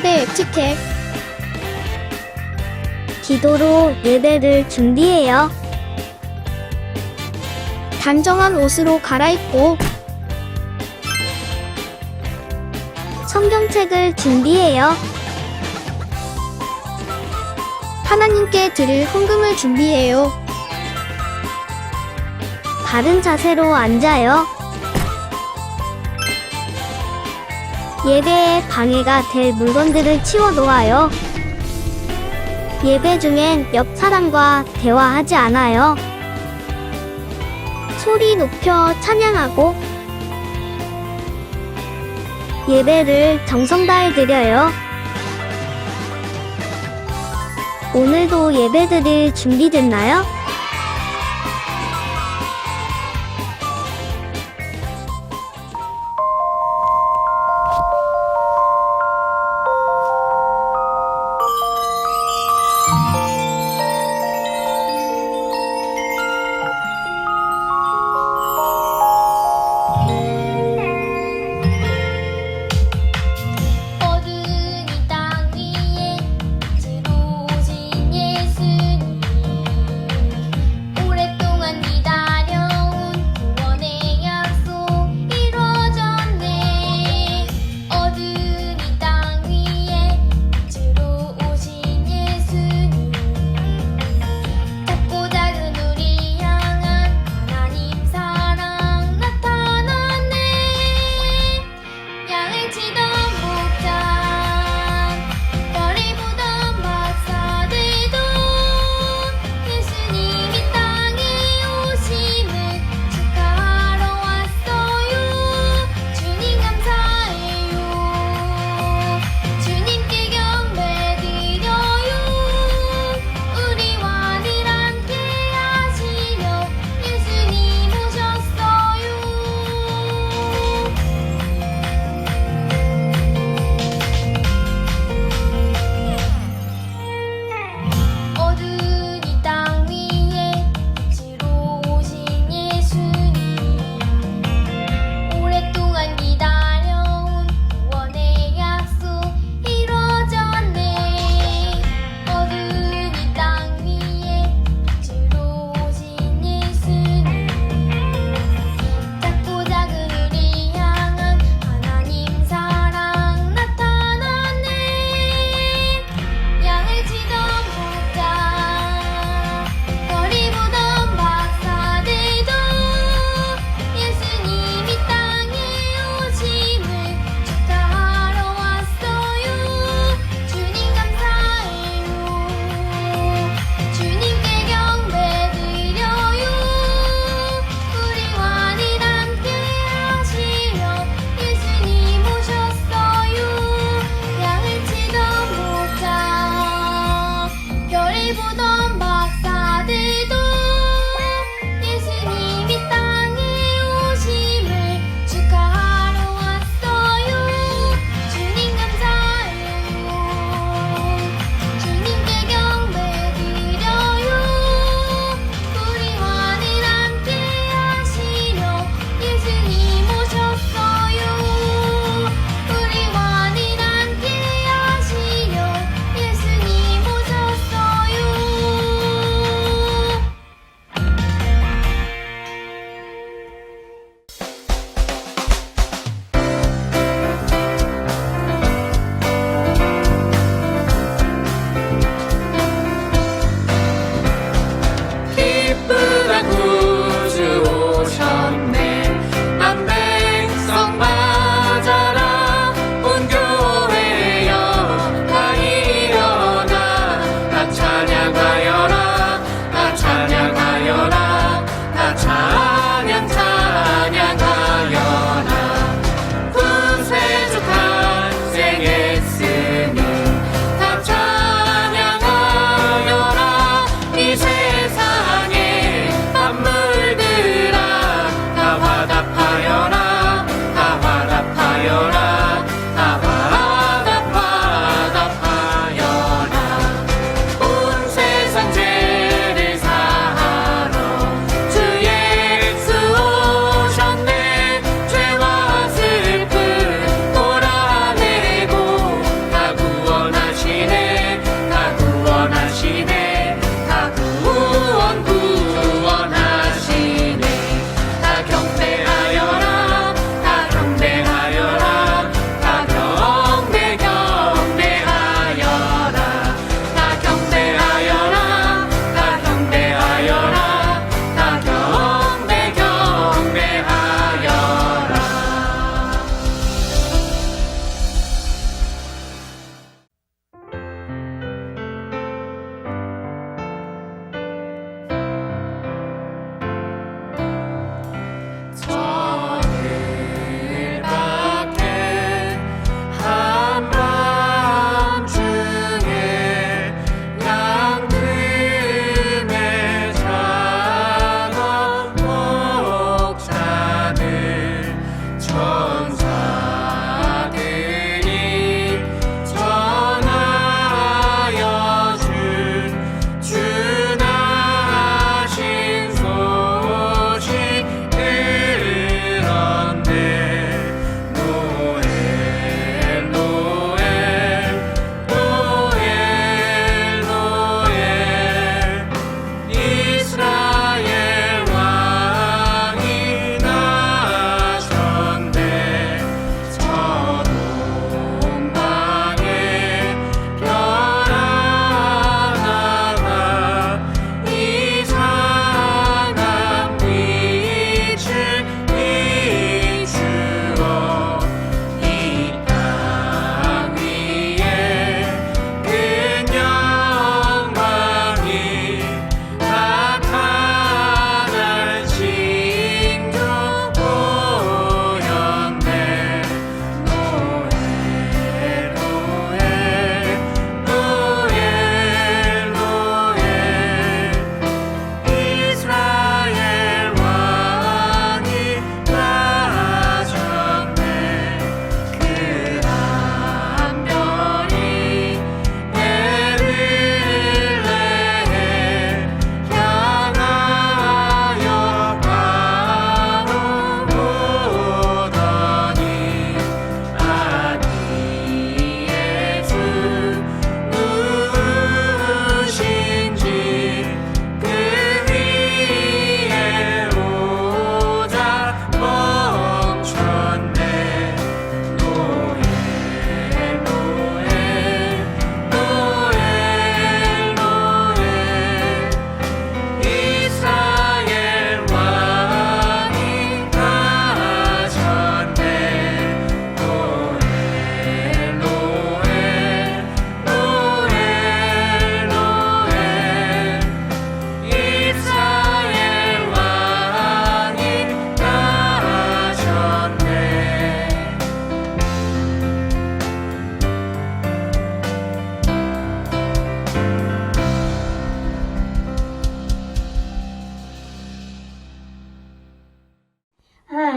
예배 에티켓. 기도로 예배를 준비해요. 단정한 옷으로 갈아입고 성경책을 준비해요. 하나님께 드릴 헌금을 준비해요. 바른 자세로 앉아요. 예배에 방해가 될 물건들을 치워 놓아요. 예배 중엔 옆 사람과 대화하지 않아요. 소리 높여 찬양하고 예배를 정성 다해 드려요. 오늘도 예배드릴 준비됐나요? 어른이 땅 위에 들어오신 예수님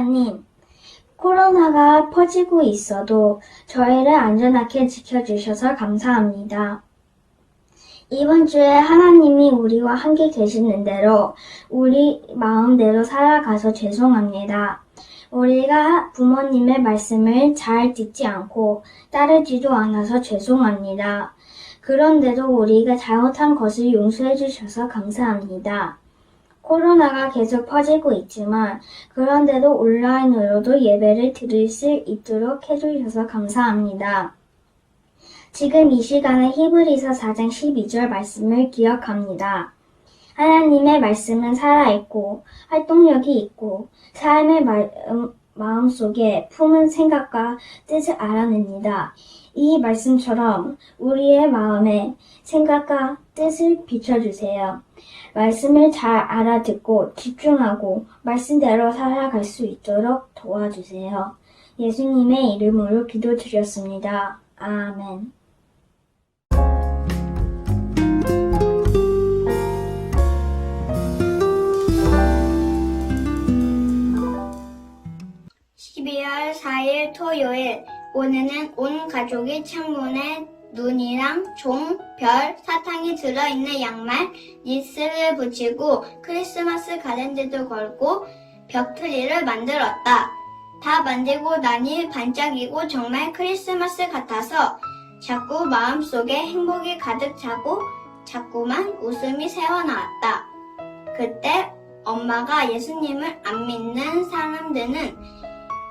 하나님, 코로나가 퍼지고 있어도 저희를 안전하게 지켜주셔서 감사합니다. 이번 주에 하나님이 우리와 함께 계시는 대로 우리 마음대로 살아가서 죄송합니다. 우리가 부모님의 말씀을 잘 듣지 않고 따르지도 않아서 죄송합니다. 그런데도 우리가 잘못한 것을 용서해 주셔서 감사합니다. 코로나가 계속 퍼지고 있지만 그런데도 온라인으로도 예배를 드릴 수 있도록 해주셔서 감사합니다. 지금 이 시간에 히브리서 4장 12절 말씀을 기억합니다. 하나님의 말씀은 살아있고 활동력이 있고 삶의 마음속에 품은 생각과 뜻을 알아냅니다. 이 말씀처럼 우리의 마음에 생각과 뜻을 비춰주세요. 말씀을 잘 알아듣고 집중하고 말씀대로 살아갈 수 있도록 도와주세요. 예수님의 이름으로 기도드렸습니다. 아멘. (12월 4일) 토요일. 오늘은 온 가족이 창문에 눈이랑 종, 별, 사탕이 들어있는 양말, 니스를 붙이고 크리스마스 가랜드도 걸고 벽트리를 만들었다. 다 만들고 나니 반짝이고 정말 크리스마스 같아서 자꾸 마음속에 행복이 가득 차고 자꾸만 웃음이 새어나왔다. 그때 엄마가 예수님을 안 믿는 사람들은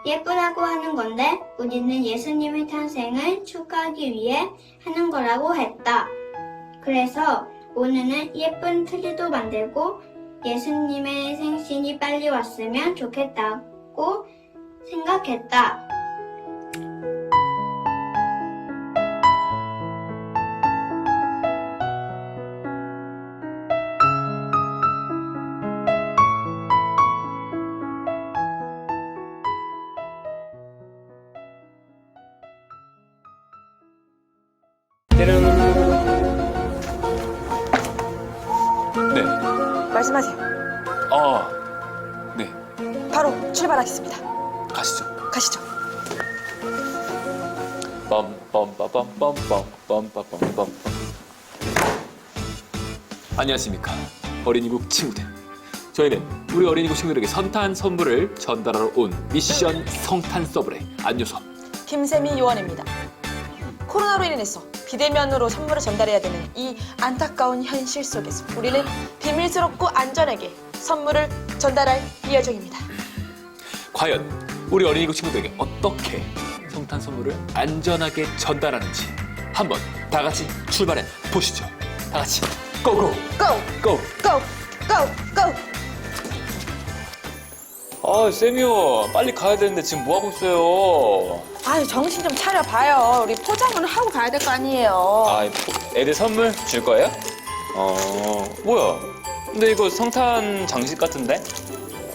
예쁘다고 하는 건데 우리는 예수님의 탄생을 축하하기 위해 하는 거라고 했다. 그래서 오늘은 예쁜 트리도 만들고 예수님의 생신이 빨리 왔으면 좋겠다고 생각했다. 네. 말씀하세요. 네. 바로 출발하겠습니다. 가시죠. 가시죠. 빰빰빠빰빰빰빰빰빰빰. 안녕하십니까. 어린이국 친구들. 저희는 우리 어린이국 친구들에게 선탄 선물을 전달하러 온 미션 성탄 서브레 안효섭. 김세미 요원입니다. 코로나로 인해서 비대면으로 선물을 전달해야 되는 이 안타까운 현실 속에서 우리는 비밀스럽고 안전하게 선물을 전달할 예정입니다. 과연 우리 어린이국 친구들에게 어떻게 성탄 선물을 안전하게 전달하는지 한번 다 같이 출발해 보시죠. 다 같이 고고! 고! 고! 고! 고! 고! 쌤이요. 빨리 가야 되는데 지금 뭐 하고 있어요? 아유, 정신 좀 차려봐요. 우리 포장은 하고 가야 될 거 아니에요. 애들 선물 줄 거예요? 뭐야? 근데 이거 성탄 장식 같은데?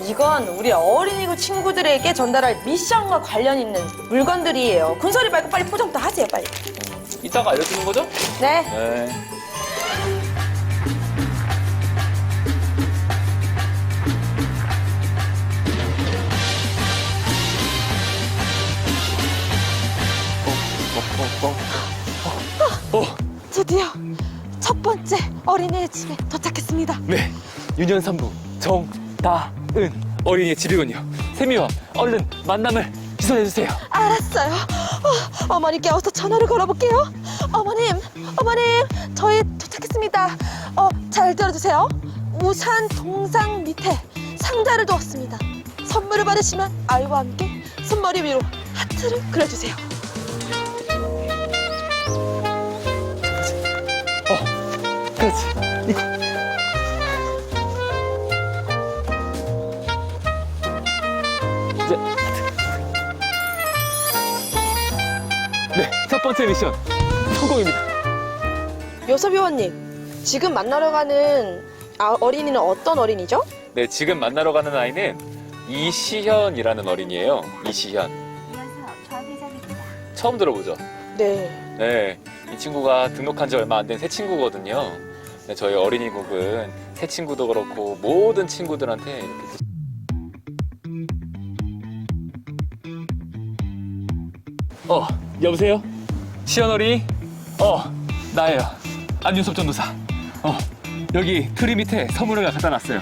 이건 우리 어린이국 친구들에게 전달할 미션과 관련 있는 물건들이에요. 군소리 말고 빨리 포장부터 하세요, 빨리. 이따가 알려주는 거죠? 네. 네. 드디어 첫 번째 어린이의 집에 도착했습니다. 네, 유년산부 정다은 어린이의 집이군요. 세미와 얼른 만남을 기선해주세요. 알았어요. 어머니께 어서 전화를 걸어볼게요. 어머님, 저희 도착했습니다. 잘 들어주세요. 우산 동상 밑에 상자를 두었습니다. 선물을 받으시면 아이와 함께 손머리 위로 하트를 그려주세요. 그렇지. 이거. 이제 네, 첫 번째 미션 성공입니다. 요섭 요원님, 지금 만나러 가는 어린이는 어떤 어린이죠? 네, 지금 만나러 가는 아이는 이시현이라는 어린이에요. 이시현. 안녕하세요. 좌회전입니다. 처음 들어보죠? 네. 네, 이 친구가 등록한 지 얼마 안 된 새 친구거든요. 네, 저희 어린이국은 새 친구도 그렇고 모든 친구들한테 이렇게 여보세요? 시연어리? 나예요. 안윤섭 전도사. 여기 트리 밑에 선물을 갖다 놨어요.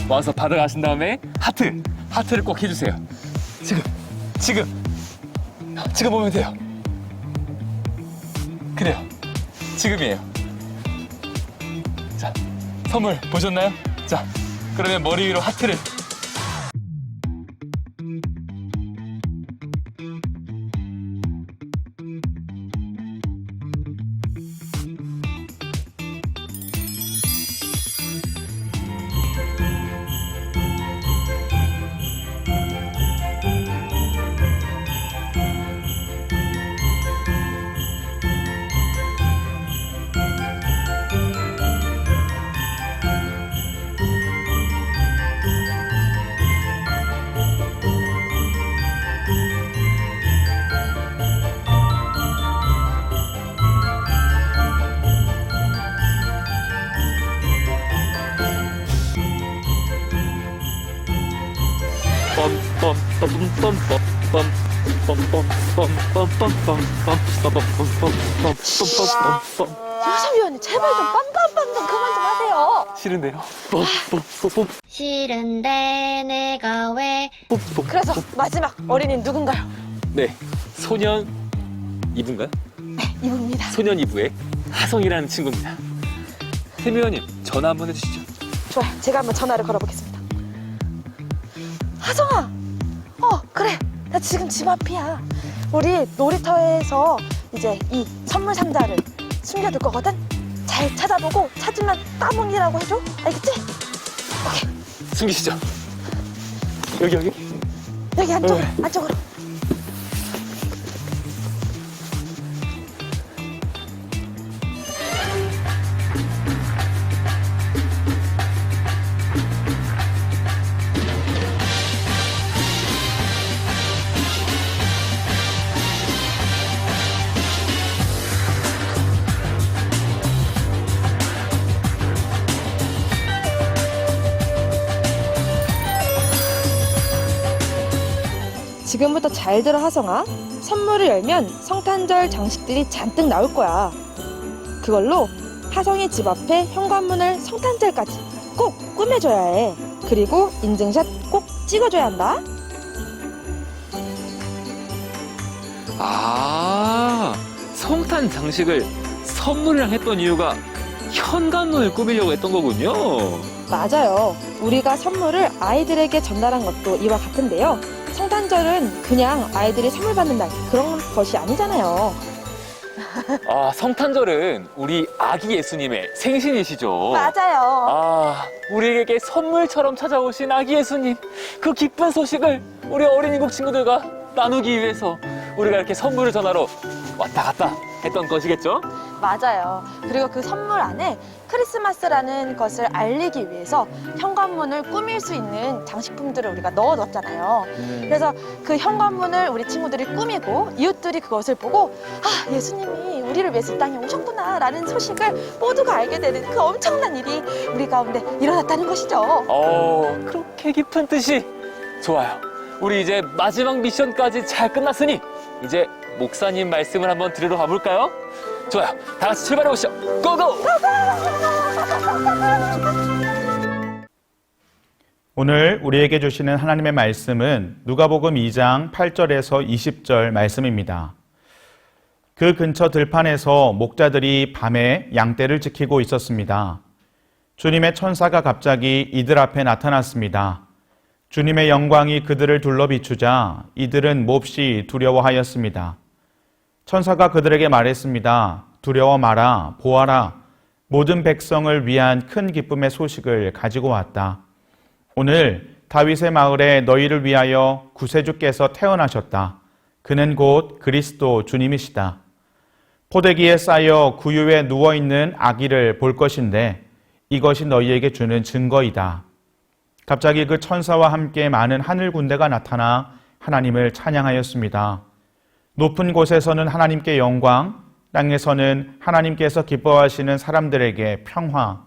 와서 받아가신 다음에 하트를 꼭 해주세요. 지금 오면 돼요. 그래요. 지금이에요. 자, 선물 보셨나요? 자, 그러면 머리 위로 하트를. 유섭위원님 제발 좀 빰빰빰 그만 좀 하세요. 싫은데요? 싫은데 내가 왜 그래서 마지막 어린이는 누군가요? 네, 소년 2부인가요? 네, 이분입니다. 소년 2부의 하성이라는 친구입니다. 세미원님, 전화 한번 해주시죠. 좋아요. 제가 한번 전화를 걸어보겠습니다. 하성아! 그래. 나 지금 집 앞이야. 우리 놀이터에서 이제 이 선물 상자를 숨겨둘 거거든? 잘 찾아보고 찾으면 따봉이라고 해줘. 알겠지? 오케이. 숨기시죠. 여기. 여기 안쪽으로. 지금부터 잘 들어 하성아. 선물을 열면 성탄절 장식들이 잔뜩 나올 거야. 그걸로 하성이 집 앞에 현관문을 성탄절까지 꼭 꾸며줘야 해. 그리고 인증샷 꼭 찍어줘야 한다. 성탄 장식을 선물이랑 했던 이유가 현관문을 꾸미려고 했던 거군요. 맞아요. 우리가 선물을 아이들에게 전달한 것도 이와 같은데요. 성탄절은 그냥 아이들이 선물 받는 날 그런 것이 아니잖아요. 성탄절은 우리 아기 예수님의 생신이시죠. 맞아요. 우리에게 선물처럼 찾아오신 아기 예수님, 그 기쁜 소식을 우리 어린이국 친구들과 나누기 위해서 우리가 이렇게 선물을 전하러 왔다 갔다 했던 것이겠죠? 맞아요. 그리고 그 선물 안에 크리스마스라는 것을 알리기 위해서 현관문을 꾸밀 수 있는 장식품들을 우리가 넣어뒀잖아요. 그래서 그 현관문을 우리 친구들이 꾸미고 이웃들이 그것을 보고 예수님이 우리를 위해서 이 땅에 오셨구나 라는 소식을 모두가 알게 되는 그 엄청난 일이 우리 가운데 일어났다는 것이죠. 그렇게 깊은 뜻이 좋아요. 우리 이제 마지막 미션까지 잘 끝났으니 이제 목사님 말씀을 한번 들으러 가볼까요? 좋아요. 다 같이 출발해 보시죠. 고고! 오늘 우리에게 주시는 하나님의 말씀은 누가복음 2장 8절에서 20절 말씀입니다. 그 근처 들판에서 목자들이 밤에 양떼를 지키고 있었습니다. 주님의 천사가 갑자기 이들 앞에 나타났습니다. 주님의 영광이 그들을 둘러 비추자 이들은 몹시 두려워하였습니다. 천사가 그들에게 말했습니다. 두려워 마라, 보아라. 모든 백성을 위한 큰 기쁨의 소식을 가지고 왔다. 오늘 다윗의 마을에 너희를 위하여 구세주께서 태어나셨다. 그는 곧 그리스도 주님이시다. 포대기에 쌓여 구유에 누워있는 아기를 볼 것인데 이것이 너희에게 주는 증거이다. 갑자기 그 천사와 함께 많은 하늘 군대가 나타나 하나님을 찬양하였습니다. 높은 곳에서는 하나님께 영광, 땅에서는 하나님께서 기뻐하시는 사람들에게 평화.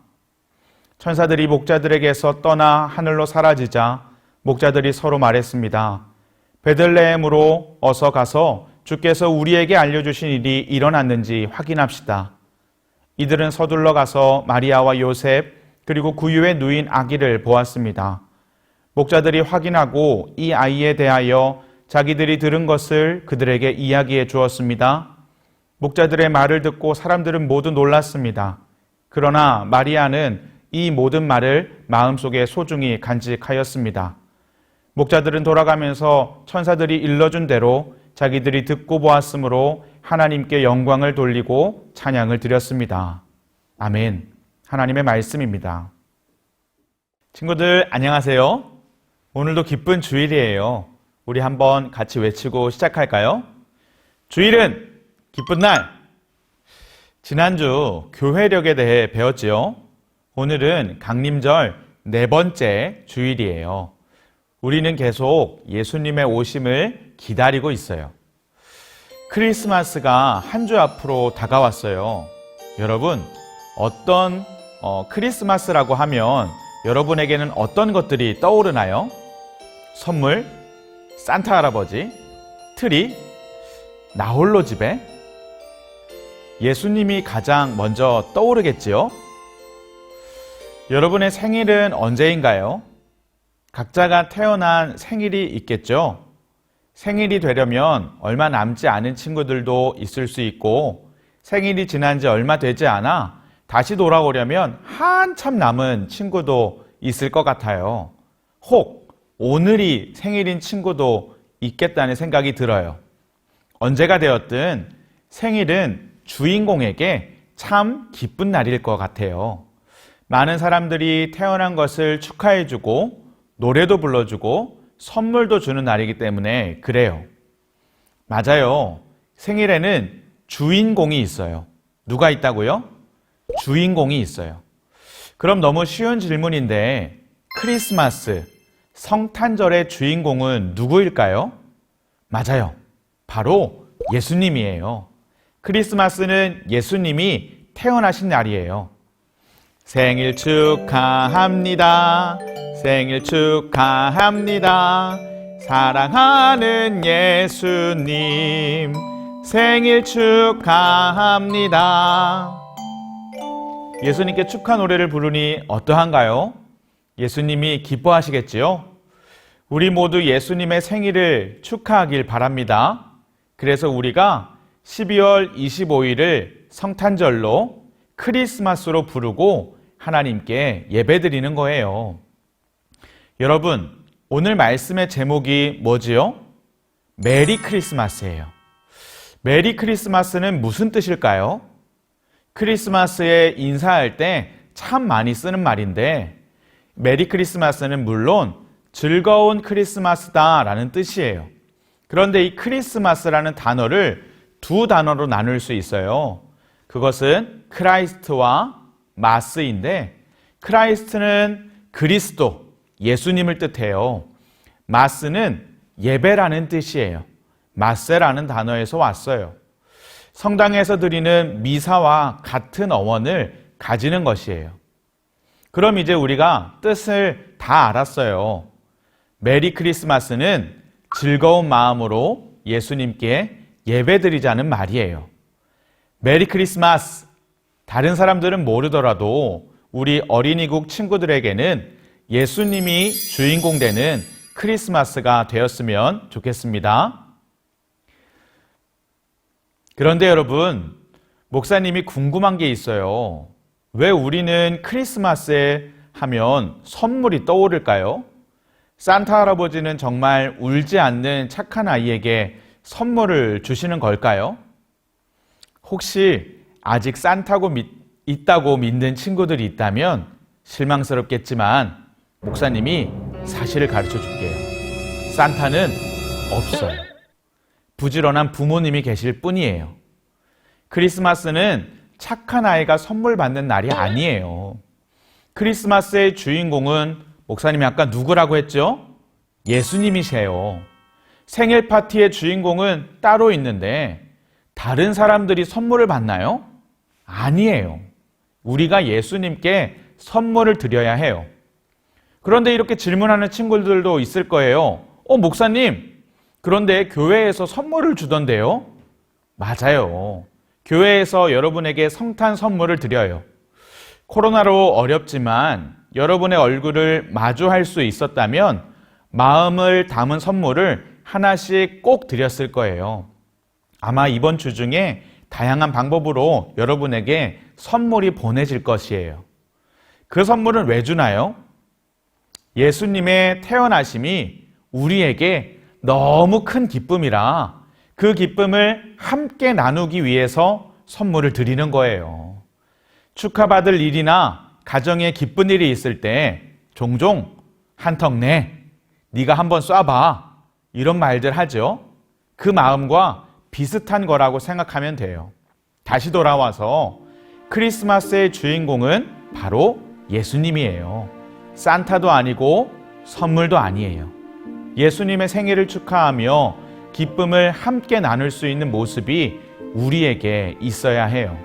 천사들이 목자들에게서 떠나 하늘로 사라지자 목자들이 서로 말했습니다. 베들레헴으로 어서 가서 주께서 우리에게 알려주신 일이 일어났는지 확인합시다. 이들은 서둘러 가서 마리아와 요셉 그리고 구유의 누인 아기를 보았습니다. 목자들이 확인하고 이 아이에 대하여 자기들이 들은 것을 그들에게 이야기해 주었습니다. 목자들의 말을 듣고 사람들은 모두 놀랐습니다. 그러나 마리아는 이 모든 말을 마음속에 소중히 간직하였습니다. 목자들은 돌아가면서 천사들이 일러준 대로 자기들이 듣고 보았으므로 하나님께 영광을 돌리고 찬양을 드렸습니다. 아멘. 하나님의 말씀입니다. 친구들 안녕하세요. 오늘도 기쁜 주일이에요. 우리 한번 같이 외치고 시작할까요? 주일은 기쁜 날. 지난주 교회력에 대해 배웠지요. 오늘은 강림절 4번째 주일이에요. 우리는 계속 예수님의 오심을 기다리고 있어요. 크리스마스가 한 주 앞으로 다가왔어요. 여러분, 어떤 크리스마스라고 하면 여러분에게는 어떤 것들이 떠오르나요? 선물, 산타 할아버지, 트리, 나홀로 집에? 예수님이 가장 먼저 떠오르겠지요? 여러분의 생일은 언제인가요? 각자가 태어난 생일이 있겠죠? 생일이 되려면 얼마 남지 않은 친구들도 있을 수 있고, 생일이 지난 지 얼마 되지 않아 다시 돌아오려면 한참 남은 친구도 있을 것 같아요. 혹 오늘이 생일인 친구도 있겠다는 생각이 들어요. 언제가 되었든 생일은 주인공에게 참 기쁜 날일 것 같아요. 많은 사람들이 태어난 것을 축하해주고 노래도 불러주고 선물도 주는 날이기 때문에 그래요. 맞아요. 생일에는 주인공이 있어요. 누가 있다고요? 주인공이 있어요. 그럼 너무 쉬운 질문인데 크리스마스, 성탄절의 주인공은 누구일까요? 맞아요. 바로 예수님이에요. 크리스마스는 예수님이 태어나신 날이에요. 생일 축하합니다. 생일 축하합니다. 사랑하는 예수님, 생일 축하합니다. 예수님께 축하 노래를 부르니 어떠한가요? 예수님이 기뻐하시겠지요? 우리 모두 예수님의 생일을 축하하길 바랍니다. 그래서 우리가 12월 25일을 성탄절로 크리스마스로 부르고 하나님께 예배드리는 거예요. 여러분, 오늘 말씀의 제목이 뭐지요? 메리 크리스마스예요. 메리 크리스마스는 무슨 뜻일까요? 크리스마스에 인사할 때 참 많이 쓰는 말인데, 메리 크리스마스는 물론 즐거운 크리스마스다라는 뜻이에요. 그런데 이 크리스마스라는 단어를 두 단어로 나눌 수 있어요. 그것은 크라이스트와 마스인데, 크라이스트는 그리스도, 예수님을 뜻해요. 마스는 예배라는 뜻이에요. 마세라는 단어에서 왔어요. 성당에서 드리는 미사와 같은 어원을 가지는 것이에요. 그럼 이제 우리가 뜻을 다 알았어요. 메리 크리스마스는 즐거운 마음으로 예수님께 예배드리자는 말이에요. 메리 크리스마스! 다른 사람들은 모르더라도 우리 어린이국 친구들에게는 예수님이 주인공 되는 크리스마스가 되었으면 좋겠습니다. 그런데 여러분, 목사님이 궁금한 게 있어요. 왜 우리는 크리스마스에 하면 선물이 떠오를까요? 산타 할아버지는 정말 울지 않는 착한 아이에게 선물을 주시는 걸까요? 혹시 아직 산타고 있다고 믿는 친구들이 있다면 실망스럽겠지만 목사님이 사실을 가르쳐 줄게요. 산타는 없어요. 부지런한 부모님이 계실 뿐이에요. 크리스마스는 착한 아이가 선물 받는 날이 아니에요. 크리스마스의 주인공은 목사님이 아까 누구라고 했죠? 예수님이세요. 생일 파티의 주인공은 따로 있는데 다른 사람들이 선물을 받나요? 아니에요. 우리가 예수님께 선물을 드려야 해요. 그런데 이렇게 질문하는 친구들도 있을 거예요. 목사님, 그런데 교회에서 선물을 주던데요? 맞아요. 교회에서 여러분에게 성탄 선물을 드려요. 코로나로 어렵지만 여러분의 얼굴을 마주할 수 있었다면 마음을 담은 선물을 하나씩 꼭 드렸을 거예요. 아마 이번 주 중에 다양한 방법으로 여러분에게 선물이 보내질 것이에요. 그 선물은 왜 주나요? 예수님의 태어나심이 우리에게 너무 큰 기쁨이라 그 기쁨을 함께 나누기 위해서 선물을 드리는 거예요. 축하받을 일이나 가정에 기쁜 일이 있을 때 종종 한턱 내, 네가 한번 쏴봐 이런 말들 하죠. 그 마음과 비슷한 거라고 생각하면 돼요. 다시 돌아와서 크리스마스의 주인공은 바로 예수님이에요. 산타도 아니고 선물도 아니에요. 예수님의 생일을 축하하며 기쁨을 함께 나눌 수 있는 모습이 우리에게 있어야 해요.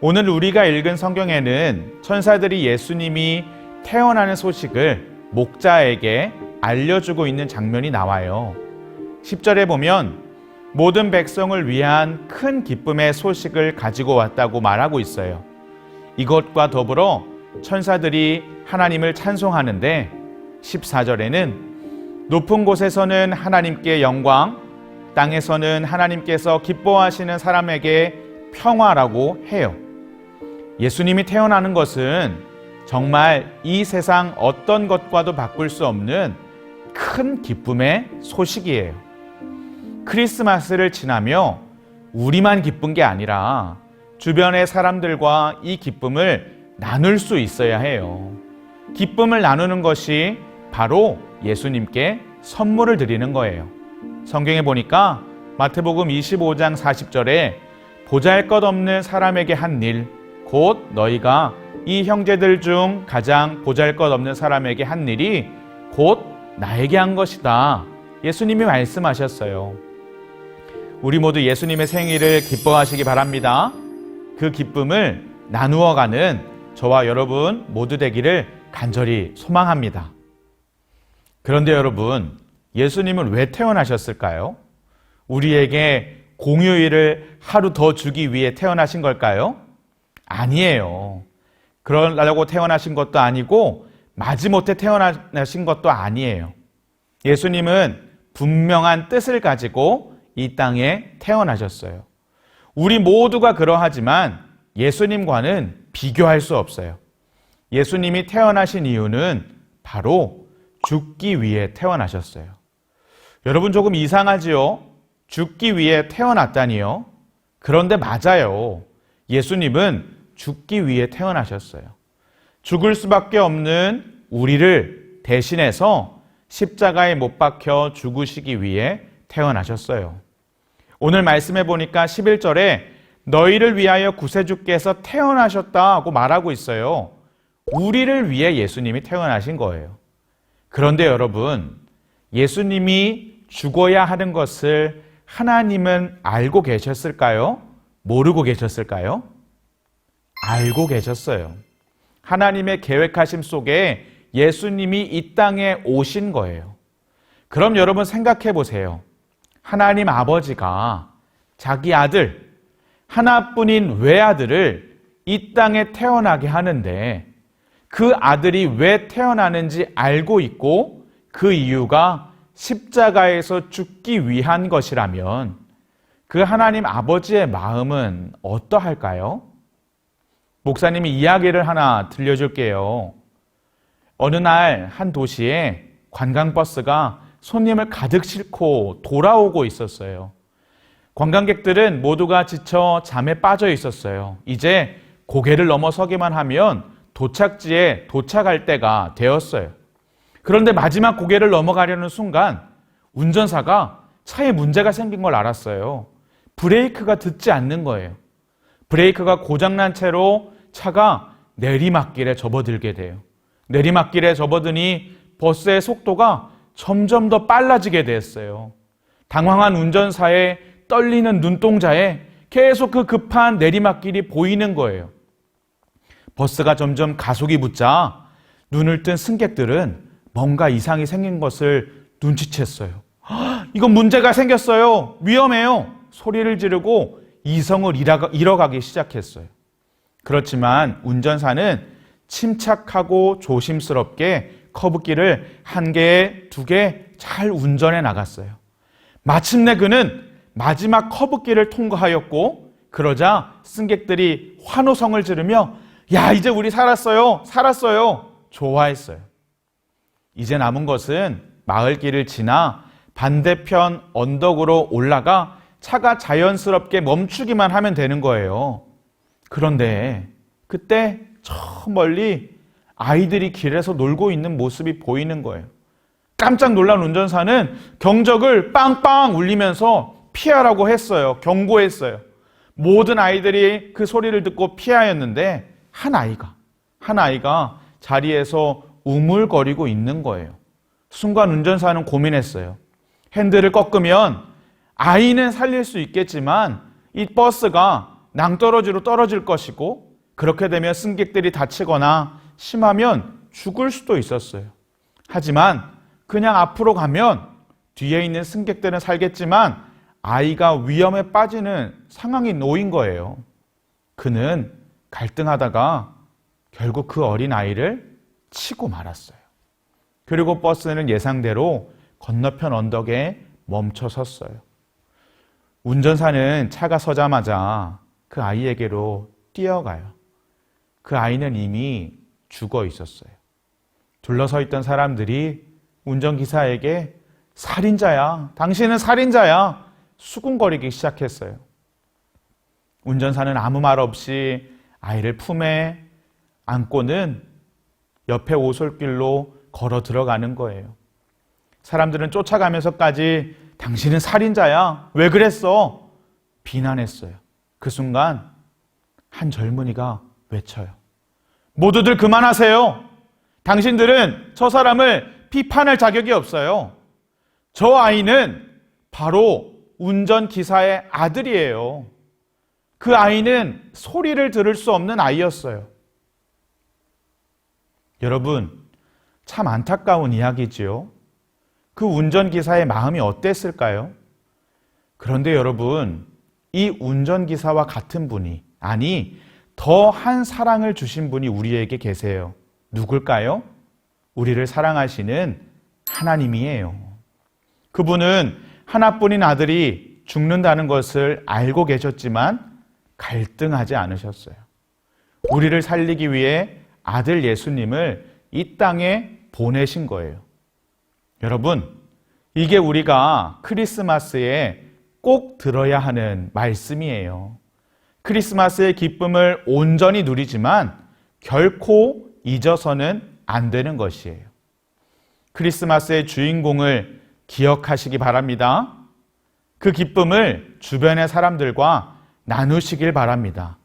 오늘 우리가 읽은 성경에는 천사들이 예수님이 태어나는 소식을 목자에게 알려주고 있는 장면이 나와요. 10절에 보면 모든 백성을 위한 큰 기쁨의 소식을 가지고 왔다고 말하고 있어요. 이것과 더불어 천사들이 하나님을 찬송하는데 14절에는 높은 곳에서는 하나님께 영광, 땅에서는 하나님께서 기뻐하시는 사람에게 평화라고 해요. 예수님이 태어나는 것은 정말 이 세상 어떤 것과도 바꿀 수 없는 큰 기쁨의 소식이에요. 크리스마스를 지나며 우리만 기쁜 게 아니라 주변의 사람들과 이 기쁨을 나눌 수 있어야 해요. 기쁨을 나누는 것이 바로 예수님께 선물을 드리는 거예요. 성경에 보니까 마태복음 25장 40절에 보잘것없는 사람에게 한 일, 곧 너희가 이 형제들 중 가장 보잘것없는 사람에게 한 일이 곧 나에게 한 것이다. 예수님이 말씀하셨어요. 우리 모두 예수님의 생일을 기뻐하시기 바랍니다. 그 기쁨을 나누어가는 저와 여러분 모두 되기를 간절히 소망합니다. 그런데 여러분, 예수님은 왜 태어나셨을까요? 우리에게 공휴일을 하루 더 주기 위해 태어나신 걸까요? 아니에요. 그러려고 태어나신 것도 아니고 마지못해 태어나신 것도 아니에요. 예수님은 분명한 뜻을 가지고 이 땅에 태어나셨어요. 우리 모두가 그러하지만 예수님과는 비교할 수 없어요. 예수님이 태어나신 이유는 바로 죽기 위해 태어나셨어요. 여러분 조금 이상하지요? 죽기 위해 태어났다니요? 그런데 맞아요. 예수님은 죽기 위해 태어나셨어요. 죽을 수밖에 없는 우리를 대신해서 십자가에 못 박혀 죽으시기 위해 태어나셨어요. 오늘 말씀해 보니까 11절에 너희를 위하여 구세주께서 태어나셨다고 말하고 있어요. 우리를 위해 예수님이 태어나신 거예요. 그런데 여러분, 예수님이 죽어야 하는 것을 하나님은 알고 계셨을까요? 모르고 계셨을까요? 알고 계셨어요. 하나님의 계획하심 속에 예수님이 이 땅에 오신 거예요. 그럼 여러분 생각해 보세요. 하나님 아버지가 자기 아들, 하나뿐인 외아들을 이 땅에 태어나게 하는데 그 아들이 왜 태어나는지 알고 있고 그 이유가 십자가에서 죽기 위한 것이라면 그 하나님 아버지의 마음은 어떠할까요? 목사님이 이야기를 하나 들려줄게요. 어느 날 한 도시에 관광버스가 손님을 가득 싣고 돌아오고 있었어요. 관광객들은 모두가 지쳐 잠에 빠져 있었어요. 이제 고개를 넘어서기만 하면 도착지에 도착할 때가 되었어요. 그런데 마지막 고개를 넘어가려는 순간 운전사가 차에 문제가 생긴 걸 알았어요. 브레이크가 듣지 않는 거예요. 브레이크가 고장난 채로 차가 내리막길에 접어들게 돼요. 내리막길에 접어드니 버스의 속도가 점점 더 빨라지게 됐어요. 당황한 운전사의 떨리는 눈동자에 계속 그 급한 내리막길이 보이는 거예요. 버스가 점점 가속이 붙자 눈을 뜬 승객들은 뭔가 이상이 생긴 것을 눈치챘어요. 이건 문제가 생겼어요. 위험해요. 소리를 지르고 이성을 잃어가기 시작했어요. 그렇지만 운전사는 침착하고 조심스럽게 커브길을 한 개, 두 개 잘 운전해 나갔어요. 마침내 그는 마지막 커브길을 통과하였고, 그러자 승객들이 환호성을 지르며 야, 이제 우리 살았어요. 살았어요. 좋아했어요. 이제 남은 것은 마을길을 지나 반대편 언덕으로 올라가 차가 자연스럽게 멈추기만 하면 되는 거예요. 그런데 그때 저 멀리 아이들이 길에서 놀고 있는 모습이 보이는 거예요. 깜짝 놀란 운전사는 경적을 빵빵 울리면서 피하라고 했어요. 경고했어요. 모든 아이들이 그 소리를 듣고 피하였는데 한 아이가 자리에서 우물거리고 있는 거예요. 순간 운전사는 고민했어요. 핸들을 꺾으면 아이는 살릴 수 있겠지만 이 버스가 낭떠러지로 떨어질 것이고, 그렇게 되면 승객들이 다치거나 심하면 죽을 수도 있었어요. 하지만 그냥 앞으로 가면 뒤에 있는 승객들은 살겠지만 아이가 위험에 빠지는 상황이 놓인 거예요. 그는 갈등하다가 결국 그 어린 아이를 치고 말았어요. 그리고 버스는 예상대로 건너편 언덕에 멈춰 섰어요. 운전사는 차가 서자마자 그 아이에게로 뛰어가요. 그 아이는 이미 죽어 있었어요. 둘러서 있던 사람들이 운전기사에게 살인자야, 당신은 살인자야, 수군거리기 시작했어요. 운전사는 아무 말 없이 아이를 품에 안고는 옆에 오솔길로 걸어 들어가는 거예요. 사람들은 쫓아가면서까지 당신은 살인자야, 왜 그랬어? 비난했어요. 그 순간 한 젊은이가 외쳐요. 모두들 그만하세요. 당신들은 저 사람을 비판할 자격이 없어요. 저 아이는 바로 운전기사의 아들이에요. 그 아이는 소리를 들을 수 없는 아이였어요. 여러분, 참 안타까운 이야기지요. 그 운전기사의 마음이 어땠을까요? 그런데 여러분, 이 운전기사와 같은 분이, 아니, 더한 사랑을 주신 분이 우리에게 계세요. 누굴까요? 우리를 사랑하시는 하나님이에요. 그분은 하나뿐인 아들이 죽는다는 것을 알고 계셨지만 갈등하지 않으셨어요. 우리를 살리기 위해 아들 예수님을 이 땅에 보내신 거예요. 여러분, 이게 우리가 크리스마스에 꼭 들어야 하는 말씀이에요. 크리스마스의 기쁨을 온전히 누리지만 결코 잊어서는 안 되는 것이에요. 크리스마스의 주인공을 기억하시기 바랍니다. 그 기쁨을 주변의 사람들과 나누시길 바랍니다.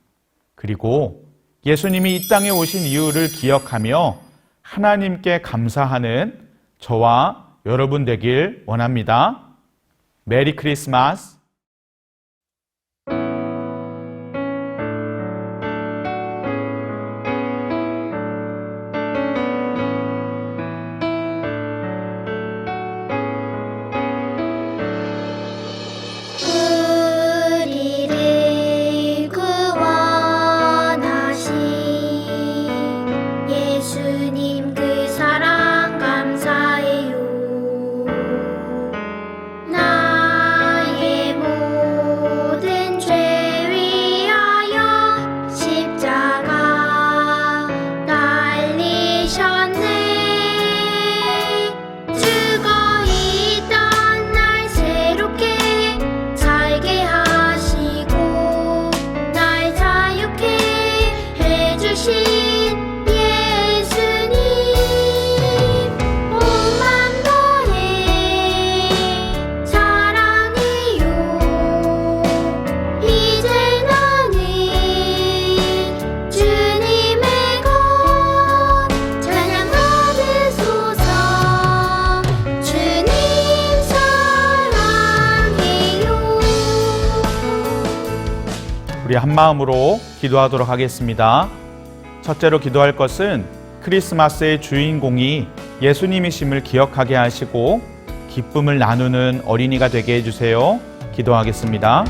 그리고 예수님이 이 땅에 오신 이유를 기억하며 하나님께 감사하는 저와 여러분 되길 원합니다. 메리 크리스마스. 우리를 구원하신 예수님 그 사랑 감사해요. 나의 모든 죄 위하여 십자가 달리셨네. 죽어 있던 날 새롭게 살게 하시고 날 자유케 해주신 예수님, 온맘 다해 사랑해요. 이제 나는 주님의 것 찬양 받으소서. 주님 사랑해요. 우리 한 마음으로 기도하도록 하겠습니다. 첫째로 기도할 것은 크리스마스의 주인공이 예수님이심을 기억하게 하시고 기쁨을 나누는 어린이가 되게 해주세요. 기도하겠습니다.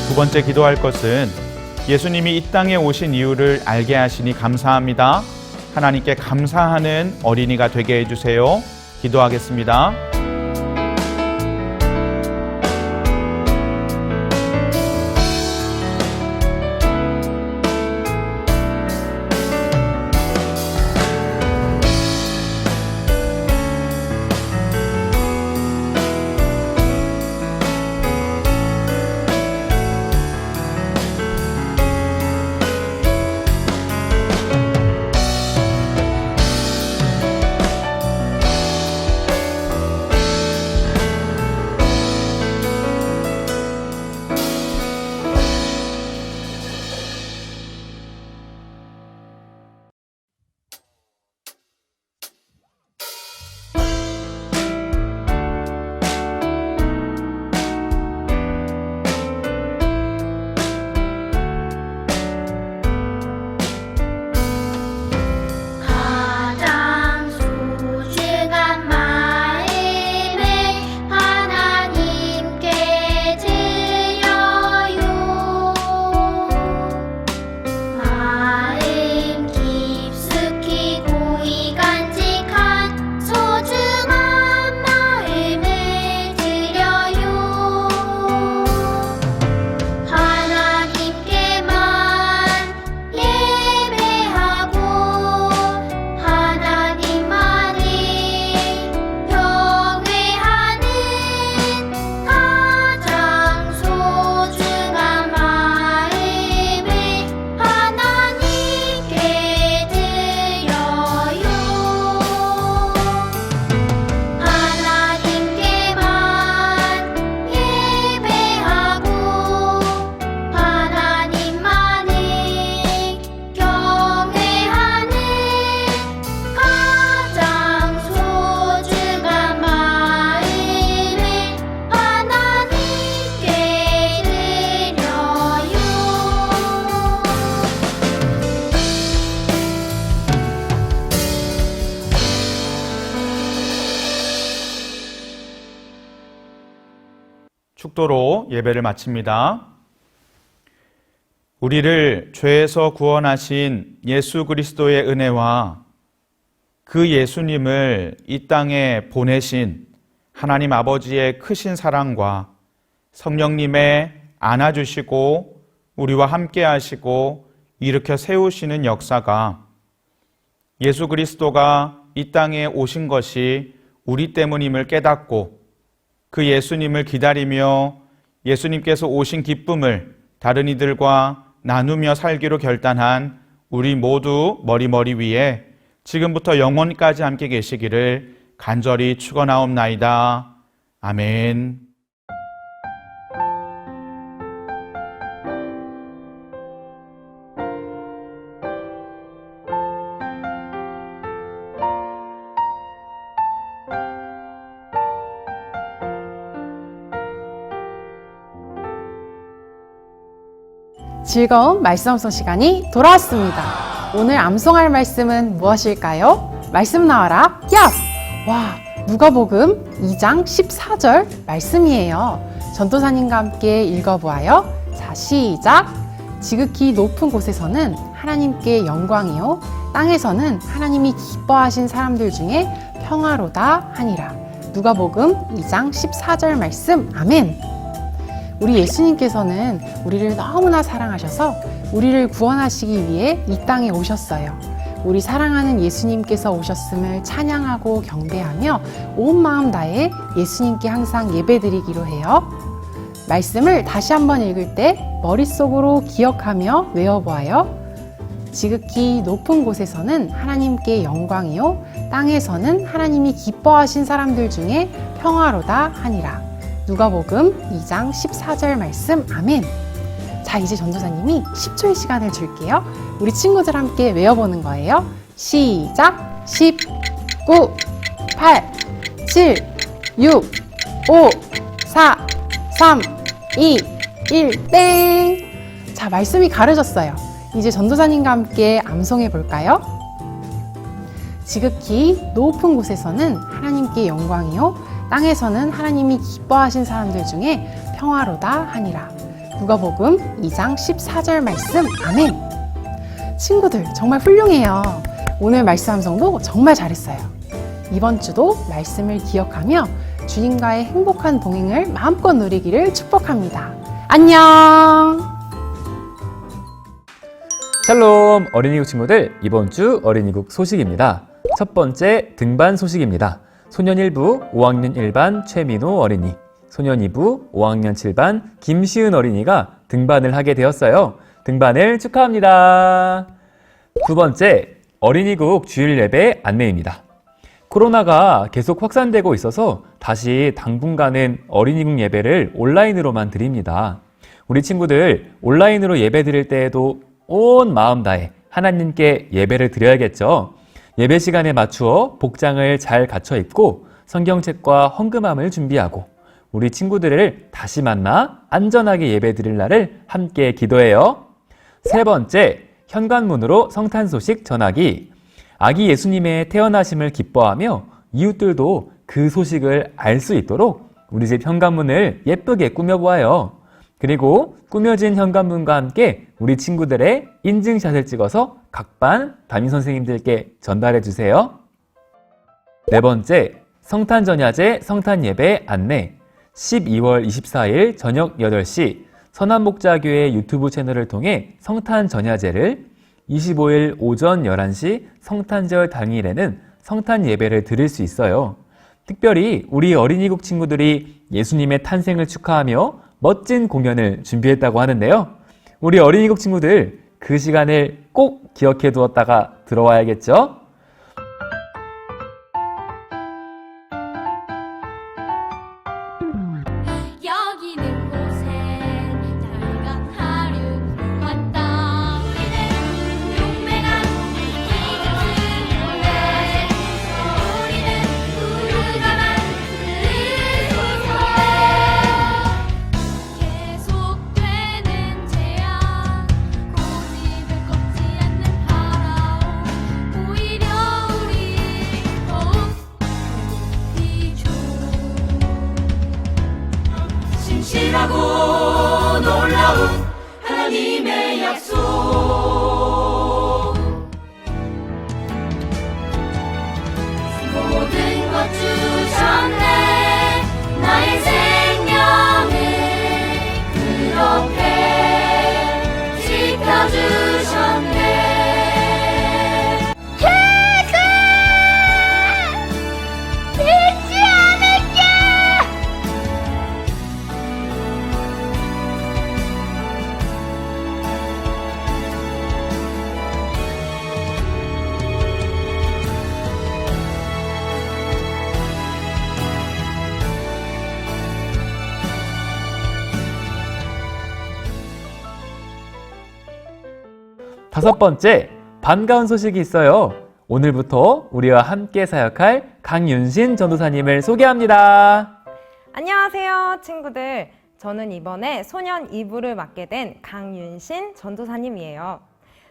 두 번째 기도할 것은 예수님이 이 땅에 오신 이유를 알게 하시니 감사합니다. 하나님께 감사하는 어린이가 되게 해주세요. 기도하겠습니다. 가장 소중한 마음을 하나님께 드려요. 마음 깊숙이 고이 간직한 소중한 마음을 드려요. 하나님께만 예배하고 하나님만을 경외하는 가장 소중한 마음을 하나님께 드려요. 하나님께만 예배하고 하나님만을 경외하는 가장 소중한 마음을 하나님께 드려요. 축도로 예배를 마칩니다. 우리를 죄에서 구원하신 예수 그리스도의 은혜와 그 예수님을 이 땅에 보내신 하나님 아버지의 크신 사랑과 성령님의 안아주시고 우리와 함께 하시고 일으켜 세우시는 역사가 예수 그리스도가 이 땅에 오신 것이 우리 때문임을 깨닫고 그 예수님을 기다리며 예수님께서 오신 기쁨을 다른 이들과 나누며 살기로 결단한 우리 모두 머리 위에 지금부터 영원까지 함께 계시기를 간절히 축원하옵나이다. 아멘. 즐거운 말씀 암송 시간이 돌아왔습니다. 오늘 암송할 말씀은 무엇일까요? 말씀 나와라, 야! 와, 누가복음 2장 14절 말씀이에요. 전도사님과 함께 읽어보아요. 자, 시작! 지극히 높은 곳에서는 하나님께 영광이요, 땅에서는 하나님이 기뻐하신 사람들 중에 평화로다 하니라. 누가복음 2장 14절 말씀, 아멘! 우리 예수님께서는 우리를 너무나 사랑하셔서 우리를 구원하시기 위해 이 땅에 오셨어요. 우리 사랑하는 예수님께서 오셨음을 찬양하고 경배하며 온 마음 다해 예수님께 항상 예배드리기로 해요. 말씀을 다시 한번 읽을 때 머릿속으로 기억하며 외워보아요. 지극히 높은 곳에서는 하나님께 영광이요, 땅에서는 하나님이 기뻐하신 사람들 중에 평화로다 하니라. 누가복음 2장 14절 말씀, 아멘. 자, 이제 전도사님이 10초의 시간을 줄게요. 우리 친구들 함께 외워보는 거예요. 시작! 10, 9, 8, 7, 6, 5, 4, 3, 2, 1, 땡! 자, 말씀이 가려졌어요. 이제 전도사님과 함께 암송해 볼까요? 지극히 높은 곳에서는 하나님께 영광이요, 땅에서는 하나님이 기뻐하신 사람들 중에 평화로다 하니라. 누가복음 2장 14절 말씀. 아멘. 친구들, 정말 훌륭해요. 오늘 말씀 암송도 정말 잘했어요. 이번 주도 말씀을 기억하며 주님과의 행복한 동행을 마음껏 누리기를 축복합니다. 안녕! 샬롬 어린이국 친구들, 이번 주 어린이국 소식입니다. 첫 번째 등반 소식입니다. 소년 1부 5학년 1반 최민호 어린이, 소년 2부 5학년 7반 김시은 어린이가 등반을 하게 되었어요. 등반을 축하합니다. 두 번째, 어린이국 주일 예배 안내입니다. 코로나가 계속 확산되고 있어서 다시 당분간은 어린이국 예배를 온라인으로만 드립니다. 우리 친구들 온라인으로 예배 드릴 때에도 온 마음 다해 하나님께 예배를 드려야겠죠. 예배 시간에 맞추어 복장을 잘 갖춰 입고 성경책과 헌금함을 준비하고 우리 친구들을 다시 만나 안전하게 예배 드릴 날을 함께 기도해요. 세 번째, 현관문으로 성탄 소식 전하기. 아기 예수님의 태어나심을 기뻐하며 이웃들도 그 소식을 알 수 있도록 우리 집 현관문을 예쁘게 꾸며보아요. 그리고 꾸며진 현관문과 함께 우리 친구들의 인증샷을 찍어서 각 반 담임선생님들께 전달해 주세요. 네 번째, 성탄전야제 성탄예배 안내. 12월 24일 저녁 8시 선한목자교회 유튜브 채널을 통해 성탄전야제를, 25일 오전 11시 성탄절 당일에는 성탄예배를 드릴 수 있어요. 특별히 우리 어린이국 친구들이 예수님의 탄생을 축하하며 멋진 공연을 준비했다고 하는데요. 우리 어린이국 친구들 그 시간을 꼭 기억해 두었다가 들어와야겠죠? 여기 있는 곳엔 낡은 하류 왔다. 우리는 용맹한 이집트 노래, 우리는 우르가만 계속되는 재앙, 고집을 꺾지 않는 파라오, 오히려 우리 더욱 비추. 신실하고 놀라운 하나님의 약속, 모든 것 주셨네. 나의 생명을 그렇게 지켜주셨네. 예수! 잊지 않을게! 다섯 번째, 반가운 소식이 있어요. 오늘부터 우리와 함께 사역할 강윤신 전도사님을 소개합니다. 안녕하세요, 친구들. 저는 이번에 소년 2부를 맡게 된 강윤신 전도사님이에요.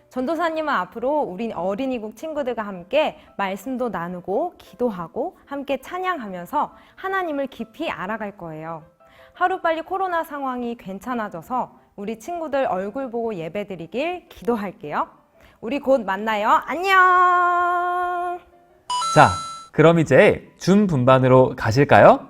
전도사님은 앞으로 우리 어린이국 친구들과 함께 말씀도 나누고 기도하고 함께 찬양하면서 하나님을 깊이 알아갈 거예요. 하루빨리 코로나 상황이 괜찮아져서 우리 친구들 얼굴 보고 예배드리길 기도할게요. 우리 곧 만나요. 안녕! 자, 그럼 이제 줌 분반으로 가실까요?